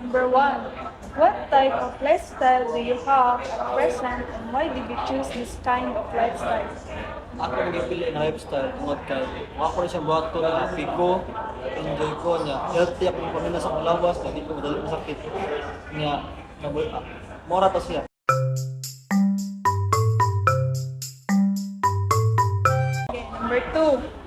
Number 1. What type of lifestyle do you have at present and why did you choose this kind of lifestyle? Ako ang gipili na lifestyle tungod kay ako rin siyang buhaton na happy ko, enjoy ko niya. Healthy ako ng pamilya sa akong lawas, hindi ko madali masakit. Niya, mora to siya. Okay, number 2.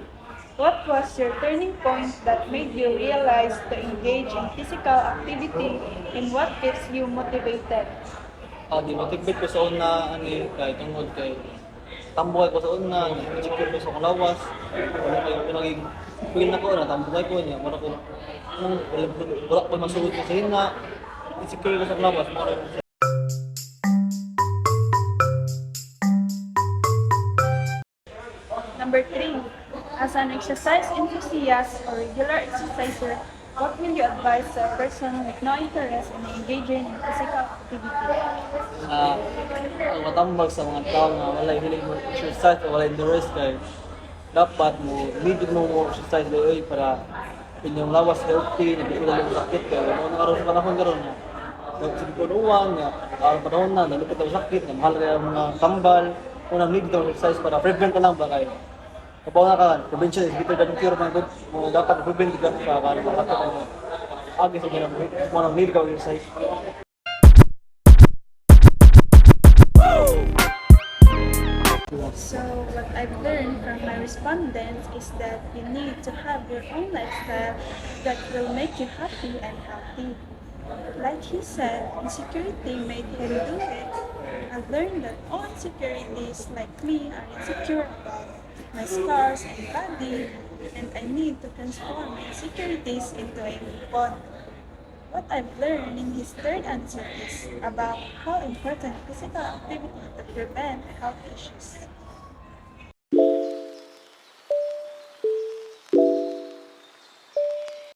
What was your turning point that made you realize to engage in physical activity and what keeps you motivated? Di-motivate ko sa una, kay tungod kay tambuhay ko sa una, insecure ko sa akong lawas. Ano kayo, pinaging feel na ko na tambuhay ko niya. Mura ko, wala ko masugod ko sa hina, insecure ko sa akong lawas. Number 3. As an exercise enthusiast or regular exerciser, what will you advise a person with no interest in engaging in physical activity? Ang matambag sa mga tao na walay hilig mo exercise o walay interest kay dapat mo need mo exercise dayoy para inyong lawas healthy, hindi mo dalang sakit kay ano nga ron sa panahon karon niya. Nagsigpunuan nga araw panahon na nalupit ang sakit, na mahal kaya mga tambal, unang need daw exercise para prevent ka lang ba kay kapag na ka, prevention is better than cure man good. Mo dapat prevent ka sa kana makatok mo. Agi sa ganang mo nang need ka exercise. So, what I've learned from my respondents is that you need to have your own lifestyle that will make you happy and healthy. Like he said, insecurity made him do it. I've learned that all insecurities like me are insecure about my scars and body, and I need to transform my insecurities into a weapon. What I've learned in his third answer is about how important physical activity to prevent health issues.